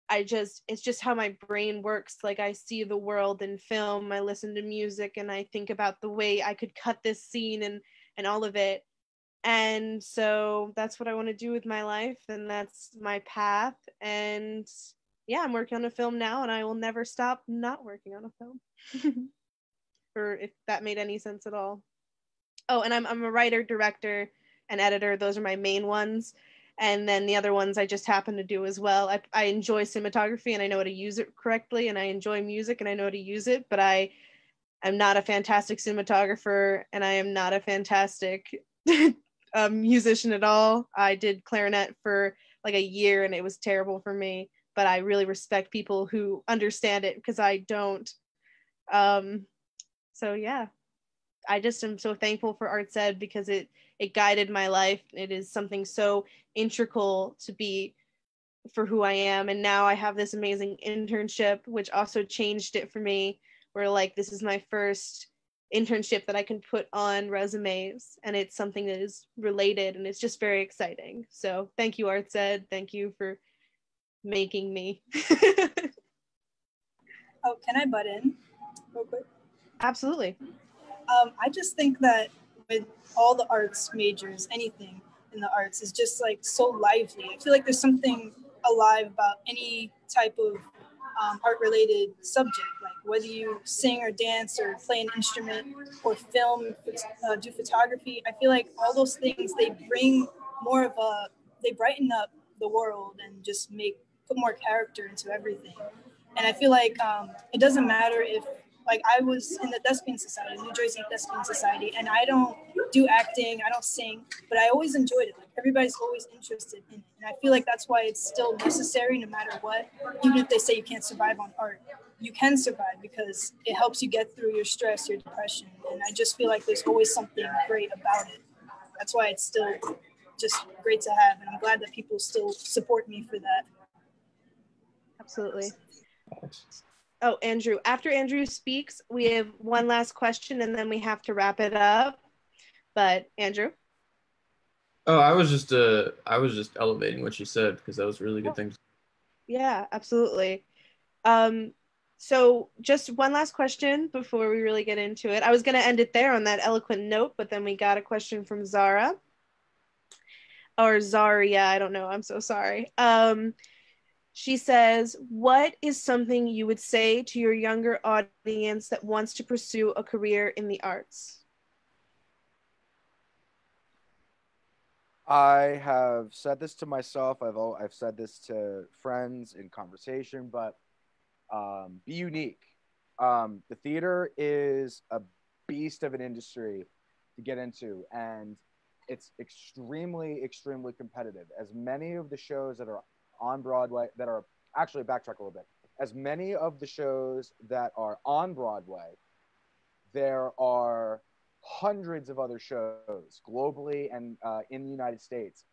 it's just how my brain works. Like, I see the world in film, I listen to music, and I think about the way I could cut this scene and all of it. And so that's what I want to do with my life, and that's my path. And yeah, I'm working on a film now, and I will never stop not working on a film. Or if that made any sense at all. Oh, and I'm a writer, director, and editor. Those are my main ones. And then the other ones I just happen to do as well. I enjoy cinematography and I know how to use it correctly, and I enjoy music and I know how to use it, but I'm not a fantastic cinematographer, and I am not a fantastic musician at all. I did clarinet for like a year and it was terrible for me, but I really respect people who understand it because I don't. So yeah, I just am so thankful for Arts Ed because it guided my life. It is something so integral to be for who I am. And now I have this amazing internship, which also changed it for me, where like this is my first internship that I can put on resumes, and it's something that is related, and it's just very exciting. So thank you, Arts Ed. Thank you for making me. Oh, can I butt in real quick? Absolutely. I just think that with all the arts majors, anything in the arts is just like so lively. I feel like there's something alive about any type of art-related subject, like whether you sing or dance or play an instrument or film, do photography. I feel like all those things, they bring more of they brighten up the world and just put more character into everything. And I feel like it doesn't matter if, like, I was in the Thespian Society, New Jersey Thespian Society, and I don't do acting, I don't sing, but I always enjoyed it. Like, everybody's always interested in it. And I feel like that's why it's still necessary no matter what. Even if they say you can't survive on art, you can survive because it helps you get through your stress, your depression. And I just feel like there's always something great about it. That's why it's still just great to have. And I'm glad that people still support me for that. Absolutely. Oh, Andrew, after Andrew speaks, we have one last question and then we have to wrap it up. But Andrew? Oh, I was just elevating what you said because that was a really good thing. Yeah, absolutely. So just one last question before we really get into it. I was going to end it there on that eloquent note, but then we got a question from Zara. Or Zaria, I don't know. I'm so sorry. She says, what is something you would say to your younger audience that wants to pursue a career in the arts? I have said this to myself. I've said this to friends in conversation, but be unique. The theater is a beast of an industry to get into, and it's extremely, extremely competitive. As many of the shows that are on Broadway, that are actually, backtrack a little bit, as many of the shows that are on Broadway, there are hundreds of other shows globally and in the United States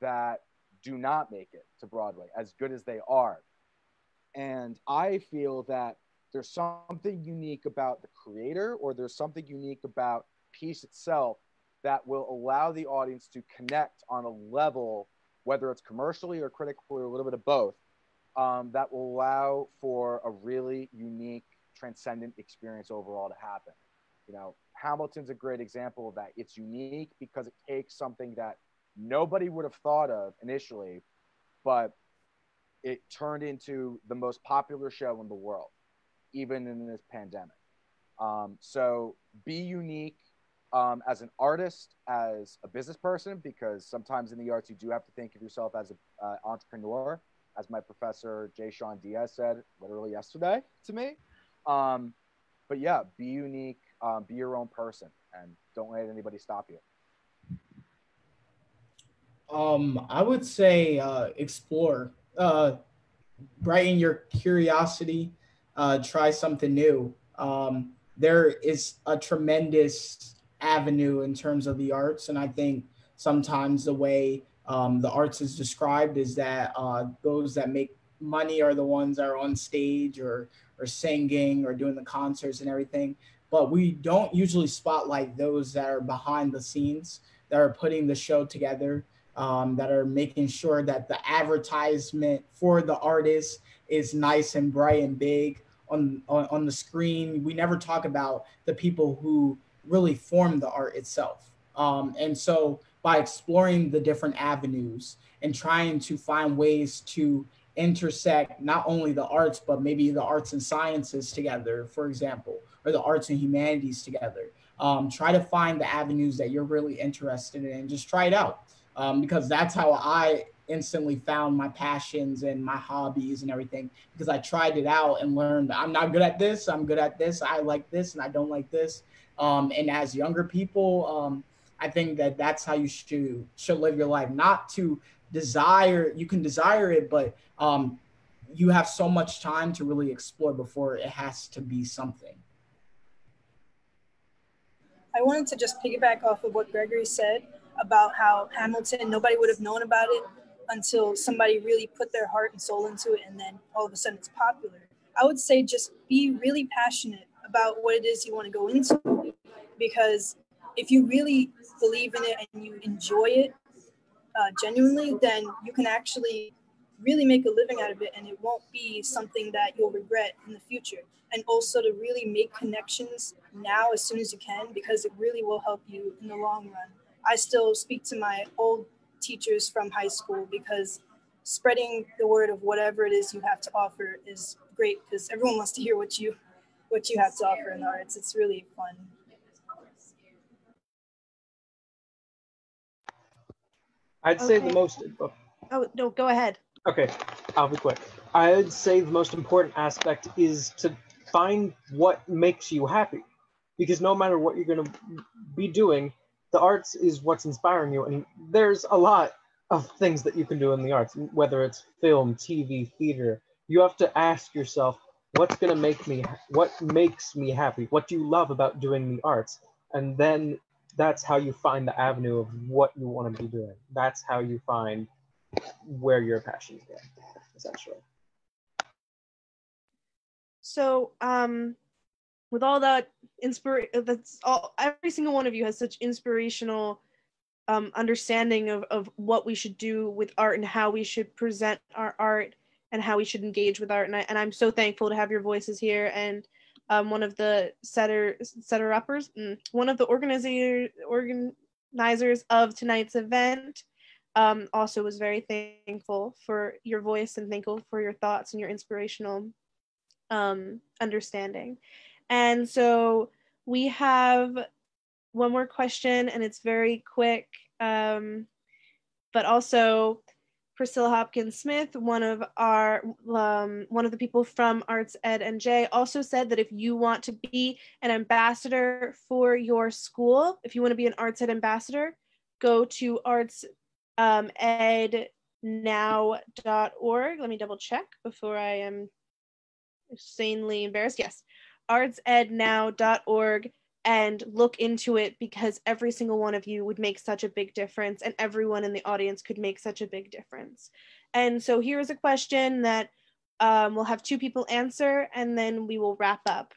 that do not make it to Broadway, as good as they are. And I feel that there's something unique about the creator, or there's something unique about piece itself that will allow the audience to connect on a level, whether it's commercially or critically or a little bit of both, that will allow for a really unique, transcendent experience overall to happen. You know, Hamilton's a great example of that. It's unique because it takes something that nobody would have thought of initially, but it turned into the most popular show in the world, even in this pandemic. So be unique as an artist, as a business person, because sometimes in the arts you do have to think of yourself as an entrepreneur, as my professor Jay Sean Diaz said literally yesterday to me. But yeah, be unique, be your own person, and don't let anybody stop you. I would say explore, brighten your curiosity, try something new. There is a tremendous avenue in terms of the arts, and I think sometimes the way the arts is described is that those that make money are the ones that are on stage or singing or doing the concerts and everything. But we don't usually spotlight those that are behind the scenes, that are putting the show together, that are making sure that the advertisement for the artist is nice and bright and big on the screen. We never talk about the people who really form the art itself. And so by exploring the different avenues and trying to find ways to intersect not only the arts, but maybe the arts and sciences together, for example, or the arts and humanities together. Try to find the avenues that you're really interested in and just try it out. Because that's how I instantly found my passions and my hobbies and everything, because I tried it out and learned I'm not good at this, I'm good at this, I like this and I don't like this. And as younger people, I think that that's how you should live your life. Not to desire, you can desire it, but you have so much time to really explore before it has to be something. I wanted to just piggyback off of what Gregory said about how Hamilton, nobody would have known about it until somebody really put their heart and soul into it, and then all of a sudden it's popular. I would say just be really passionate about what it is you want to go into, because if you really believe in it and you enjoy it genuinely, then you can actually really make a living out of it, and it won't be something that you'll regret in the future. And also to really make connections now as soon as you can, because it really will help you in the long run. I still speak to my old teachers from high school, because spreading the word of whatever it is you have to offer is great, because everyone wants to hear what you have to offer in the arts. It's really fun. I'd say the most. Oh, no, go ahead. Okay, I'll be quick. I'd say the most important aspect is to find what makes you happy. Because no matter what you're going to be doing, the arts is what's inspiring you. And there's a lot of things that you can do in the arts, whether it's film, TV, theater. You have to ask yourself, what makes me happy? What do you love about doing the arts? And then that's how you find the avenue of what you want to be doing. That's how you find where your passions go, essentially. So, with all that that's all, every single one of you has such inspirational understanding of what we should do with art and how we should present our art and how we should engage with art. And I'm so thankful to have your voices here. And one of the setter-uppers, one of the organizers of tonight's event, also was very thankful for your voice and thankful for your thoughts and your inspirational understanding. And so we have one more question, and it's very quick, but also Priscilla Hopkins Smith, one of the people from Arts Ed NJ, also said that if you want to be an ambassador for your school, if you want to be an Arts Ed ambassador, go to artsednow.org. Let me double check before I am insanely embarrassed. Yes, artsednow.org, and look into it, because every single one of you would make such a big difference, and everyone in the audience could make such a big difference. And so here's a question that we'll have two people answer, and then we will wrap up,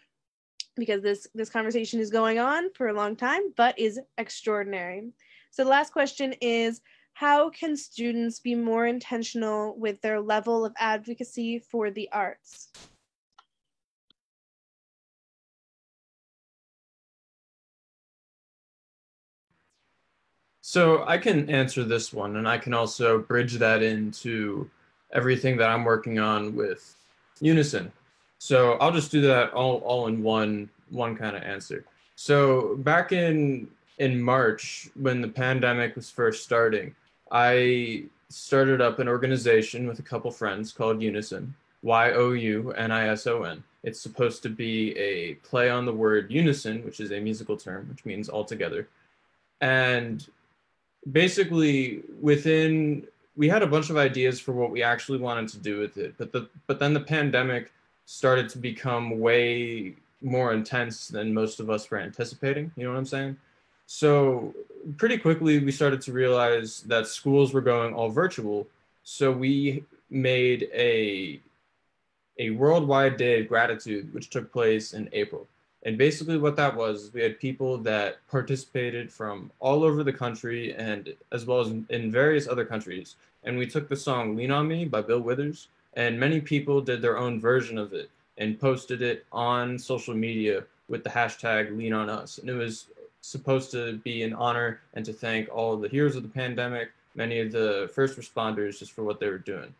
because this conversation is going on for a long time, but is extraordinary. So the last question is, how can students be more intentional with their level of advocacy for the arts? So I can answer this one, and I can also bridge that into everything that I'm working on with Unison. So I'll just do that all in one kind of answer. So back in March, when the pandemic was first starting, I started up an organization with a couple friends called Unison, YOUNISON. It's supposed to be a play on the word unison, which is a musical term, which means all together. And basically we had a bunch of ideas for what we actually wanted to do with it, but then the pandemic started to become way more intense than most of us were anticipating. You know what I'm saying? So pretty quickly we started to realize that schools were going all virtual. So we made a worldwide day of gratitude, which took place in April. And basically what that was, we had people that participated from all over the country, and as well as in various other countries. And we took the song Lean On Me by Bill Withers, and many people did their own version of it and posted it on social media with the hashtag Lean On Us. And it was supposed to be an honor and to thank all of the heroes of the pandemic, many of the first responders, just for what they were doing.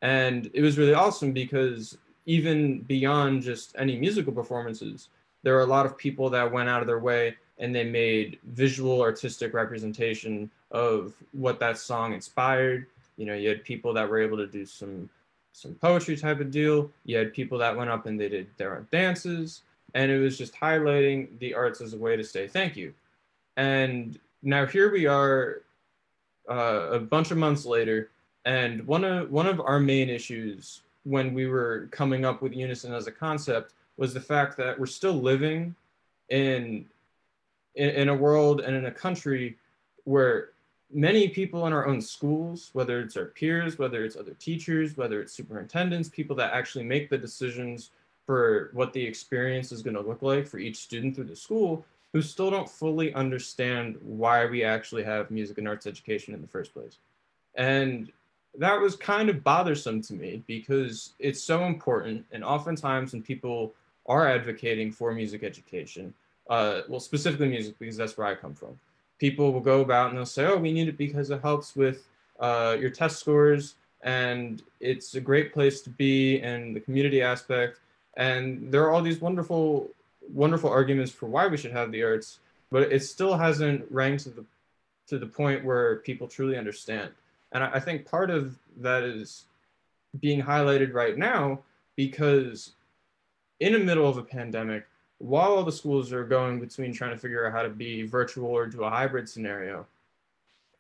And it was really awesome because even beyond just any musical performances, there were a lot of people that went out of their way and they made visual artistic representation of what that song inspired. You know, you had people that were able to do some poetry type of deal. You had people that went up and they did their own dances. And it was just highlighting the arts as a way to say thank you. And now here we are a bunch of months later, and one of our main issues when we were coming up with Unison as a concept was the fact that we're still living in a world and in a country where many people in our own schools, whether it's our peers, whether it's other teachers, whether it's superintendents, people that actually make the decisions for what the experience is going to look like for each student through the school, who still don't fully understand why we actually have music and arts education in the first place. And that was kind of bothersome to me because it's so important. And oftentimes when people are advocating for music education, well, specifically music, because that's where I come from, people will go about and they'll say, oh, we need it because it helps with your test scores, and it's a great place to be, and the community aspect. And there are all these wonderful arguments for why we should have the arts, but it still hasn't ranked to the point where people truly understand. And I think part of that is being highlighted right now because in the middle of a pandemic, while all the schools are going between trying to figure out how to be virtual or do a hybrid scenario,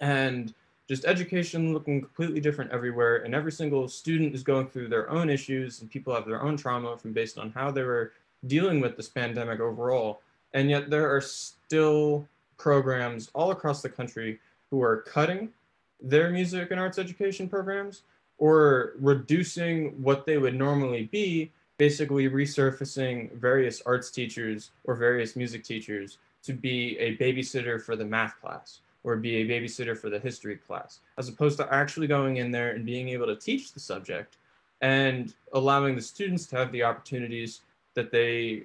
and just education looking completely different everywhere, and every single student is going through their own issues, and people have their own trauma from based on how they were dealing with this pandemic overall. And yet there are still programs all across the country who are cutting their music and arts education programs or reducing what they would normally be, basically resurfacing various arts teachers or various music teachers to be a babysitter for the math class or be a babysitter for the history class, as opposed to actually going in there and being able to teach the subject and allowing the students to have the opportunities that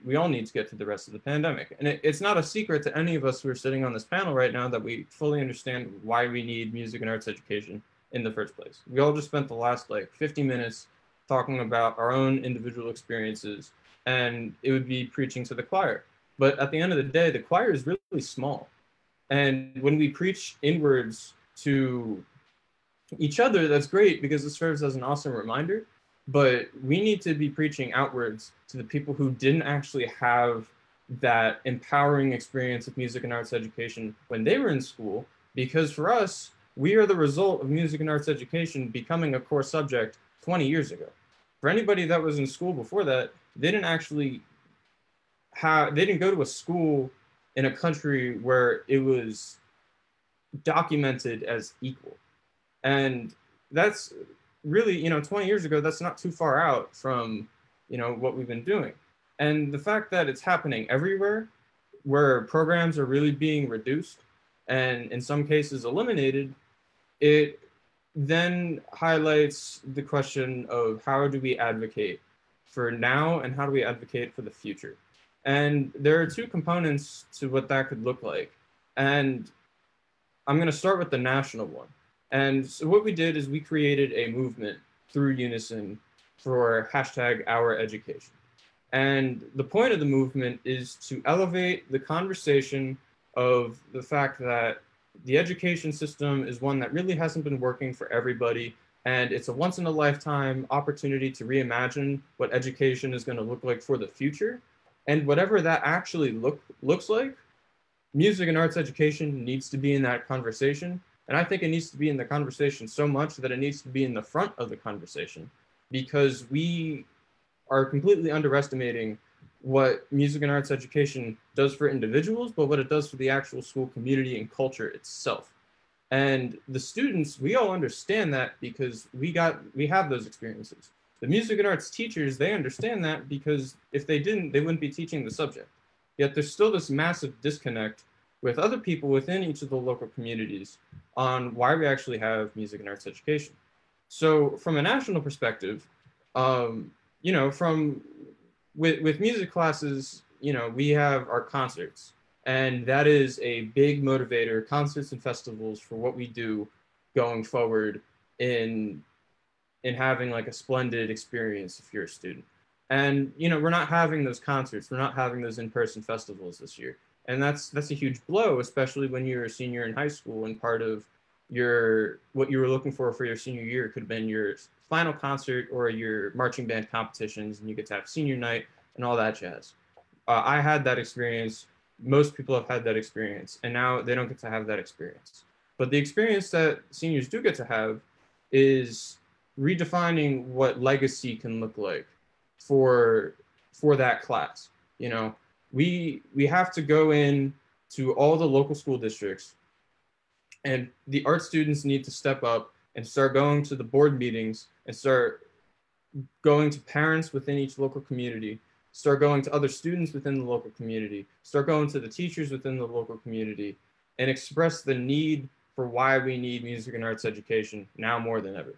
we all need to get through the rest of the pandemic. And it's not a secret to any of us who are sitting on this panel right now that we fully understand why we need music and arts education in the first place. We all just spent the last 50 minutes talking about our own individual experiences, and it would be preaching to the choir. But at the end of the day, the choir is really small. And when we preach inwards to each other, that's great because it serves as an awesome reminder. But we need to be preaching outwards to the people who didn't actually have that empowering experience of music and arts education when they were in school, because for us, we are the result of music and arts education becoming a core subject 20 years ago. For anybody that was in school before that, they didn't go to a school in a country where it was documented as equal. And that's really, 20 years ago, that's not too far out from, what we've been doing. And the fact that it's happening everywhere, where programs are really being reduced and in some cases eliminated, it then highlights the question of how do we advocate for now and how do we advocate for the future? And there are two components to what that could look like. And I'm going to start with the national one. And so what we did is we created a movement through Unison for #OurEducation. And the point of the movement is to elevate the conversation of the fact that the education system is one that really hasn't been working for everybody. And it's a once in a lifetime opportunity to reimagine what education is going to look like for the future. And whatever that actually looks like, music and arts education needs to be in that conversation. And I think it needs to be in the conversation so much that it needs to be in the front of the conversation, because we are completely underestimating what music and arts education does for individuals, but what it does for the actual school community and culture itself. And the students, we all understand that because we have those experiences. The music and arts teachers, they understand that because if they didn't, they wouldn't be teaching the subject. Yet there's still this massive disconnect with other people within each of the local communities on why we actually have music and arts education. So from a national perspective, with music classes, we have our concerts, and that is a big motivator, concerts and festivals, for what we do going forward in having like a splendid experience if you're a student. And we're not having those concerts, we're not having those in-person festivals this year. And that's a huge blow, especially when you're a senior in high school and part of what you were looking for your senior year could have been your final concert or your marching band competitions, and you get to have senior night and all that jazz. I had that experience. Most people have had that experience, and now they don't get to have that experience. But the experience that seniors do get to have is redefining what legacy can look like for that class. We have to go in to all the local school districts, and the art students need to step up and start going to the board meetings and start going to parents within each local community, start going to other students within the local community, start going to the teachers within the local community, and express the need for why we need music and arts education now more than ever.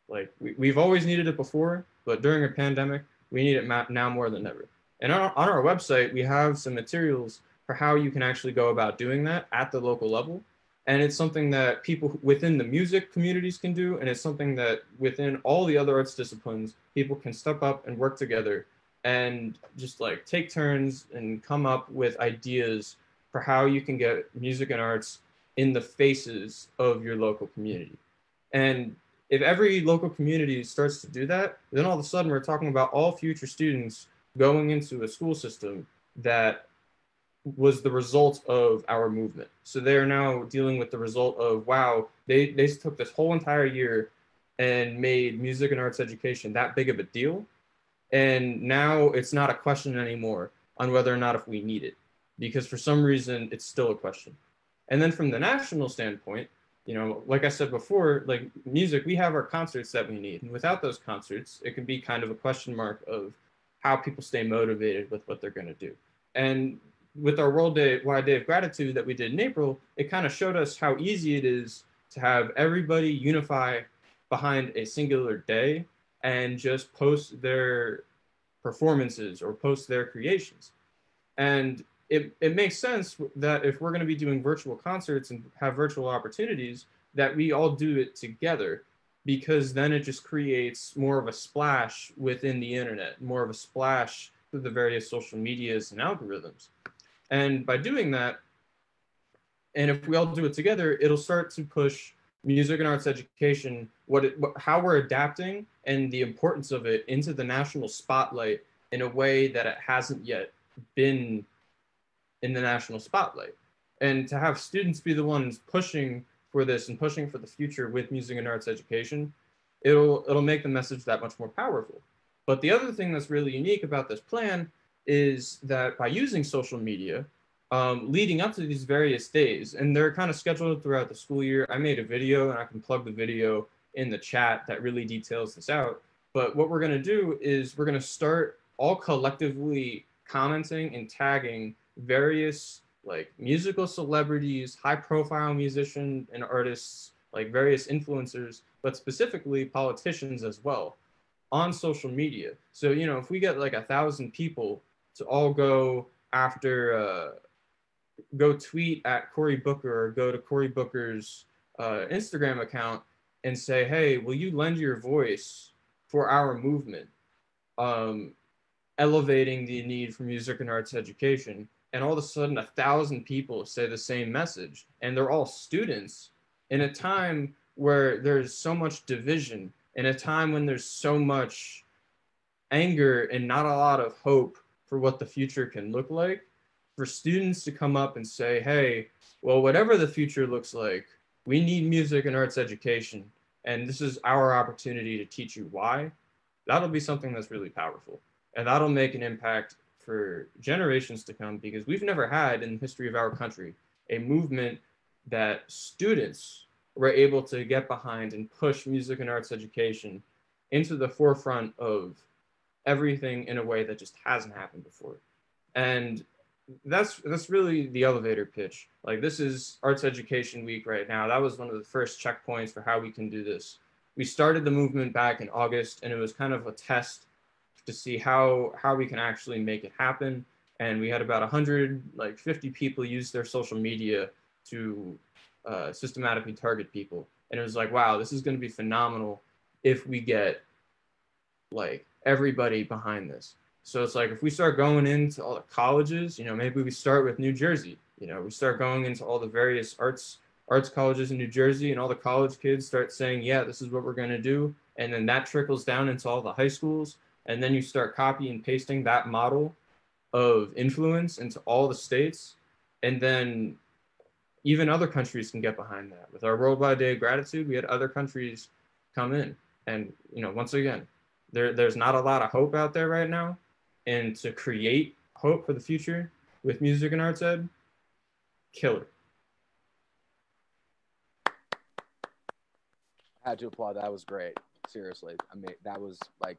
Like we've always needed it before, but during a pandemic, we need it now more than ever. And on our website, we have some materials for how you can actually go about doing that at the local level. And it's something that people within the music communities can do. And it's something that within all the other arts disciplines, people can step up and work together and just like take turns and come up with ideas for how you can get music and arts in the faces of your local community. And if every local community starts to do that, then all of a sudden we're talking about all future students going into a school system that was the result of our movement. So they are now dealing with the result of, wow, they took this whole entire year and made music and arts education that big of a deal. And now it's not a question anymore on whether or not if we need it, because for some reason it's still a question. And then from the national standpoint, like I said before, like music, we have our concerts that we need. And without those concerts, it can be kind of a question mark of how people stay motivated with what they're going to do. And with our Worldwide Day of Gratitude that we did in April, it kind of showed us how easy it is to have everybody unify behind a singular day and just post their performances or post their creations. And it makes sense that if we're going to be doing virtual concerts and have virtual opportunities, that we all do it together, because then it just creates more of a splash within the internet, more of a splash through the various social medias and algorithms. And by doing that, and if we all do it together, it'll start to push music and arts education, how we're adapting and the importance of it into the national spotlight in a way that it hasn't yet been in the national spotlight. And to have students be the ones pushing for this and pushing for the future with music and arts education, it'll make the message that much more powerful. But the other thing that's really unique about this plan is that by using social media, leading up to these various days, and they're kind of scheduled throughout the school year. I made a video, and I can plug the video in the chat that really details this out. But what we're going to do is we're going to start all collectively commenting and tagging various like musical celebrities, high profile musicians and artists, like various influencers, but specifically politicians as well on social media. So, you know, if we get like 1,000 people to all go after, go tweet at Cory Booker or go to Cory Booker's Instagram account and say, hey, will you lend your voice for our movement? Elevating the need for music and arts education. And all of a sudden, 1,000 people say the same message, and they're all students in a time where there's so much division, in a time when there's so much anger and not a lot of hope for what the future can look like. For students to come up and say, hey, well, whatever the future looks like, we need music and arts education, and this is our opportunity to teach you why. That'll be something that's really powerful. And that'll make an impact for generations to come, because we've never had in the history of our country a movement that students were able to get behind and push music and arts education into the forefront of everything in a way that just hasn't happened before. And that's really the elevator pitch. Like, this is Arts Education Week right now. That was one of the first checkpoints for how we can do this. We started the movement back in August, and it was kind of a test to see how we can actually make it happen. And we had about 150 people use their social media to systematically target people. And it was like, wow, this is going to be phenomenal if we get like everybody behind this. So it's like, if we start going into all the colleges, you know, maybe we start with New Jersey, you know, we start going into all the various arts colleges in New Jersey, and all the college kids start saying, yeah, this is what we're going to do. And then that trickles down into all the high schools. And then you start copy and pasting that model of influence into all the states. And then even other countries can get behind that. With our Worldwide Day of Gratitude, we had other countries come in. And, you know, once again, there's not a lot of hope out there right now. And to create hope for the future with music and arts ed, killer. I had to applaud. That was great. Seriously. I mean, that was like,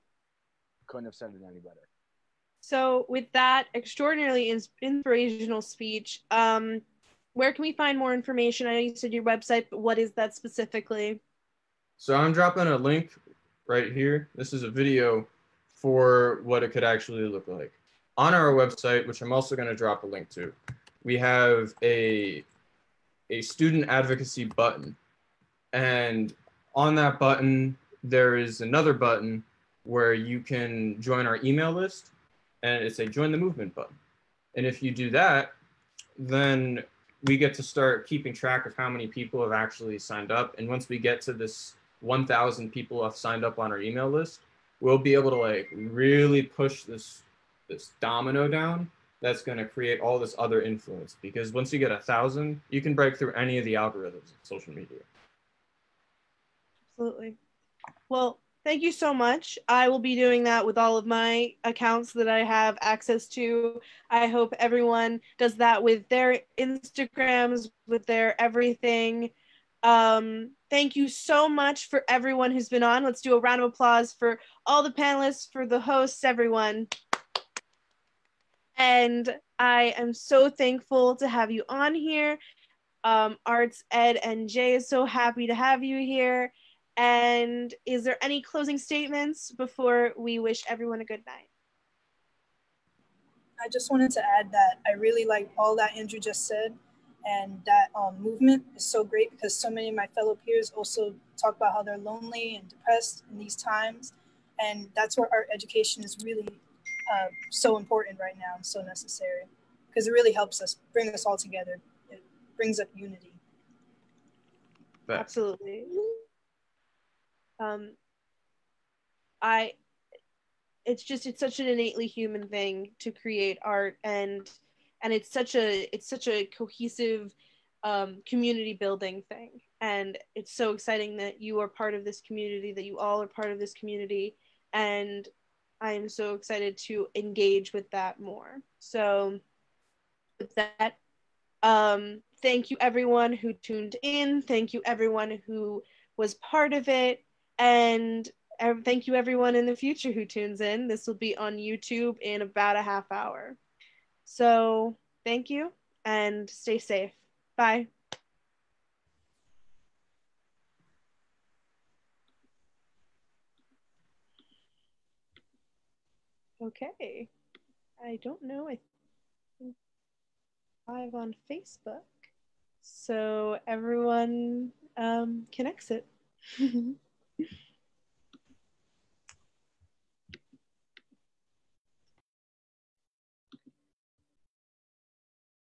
couldn't have said it any better. So with that extraordinarily inspirational speech, where can we find more information? I know you said your website, but what is that specifically? So I'm dropping a link right here. This is a video for what it could actually look like. On our website, which I'm also going to drop a link to, we have a student advocacy button. And on that button, there is another button where you can join our email list, and it's a join the movement button. And if you do that, then we get to start keeping track of how many people have actually signed up. And once we get to this 1,000 people have signed up on our email list, we'll be able to like really push this domino down that's going to create all this other influence. Because once you get 1,000, you can break through any of the algorithms of social media. Absolutely. Well, thank you so much. I will be doing that with all of my accounts that I have access to. I hope everyone does that with their Instagrams, with their everything. Thank you so much for everyone who's been on. Let's do a round of applause for all the panelists, for the hosts, everyone. And I am so thankful to have you on here. Arts Ed and Jay is so happy to have you here. And is there any closing statements before we wish everyone a good night? I just wanted to add that I really like all that Andrew just said, and that movement is so great because so many of my fellow peers also talk about how they're lonely and depressed in these times, and that's where art education is really so important right now and so necessary, because it really helps us bring us all together. It brings up unity. Absolutely. It's such an innately human thing to create art, and and it's such a cohesive community building thing, and it's so exciting that you are part of this community, that you all are part of this community, and I am so excited to engage with that more. So with that, thank you everyone who tuned in, thank you everyone who was part of it, and thank you everyone in the future who tunes in. This will be on YouTube in about a half hour. So thank you and stay safe. Bye. Okay. I don't know. I think live on Facebook. So everyone can exit.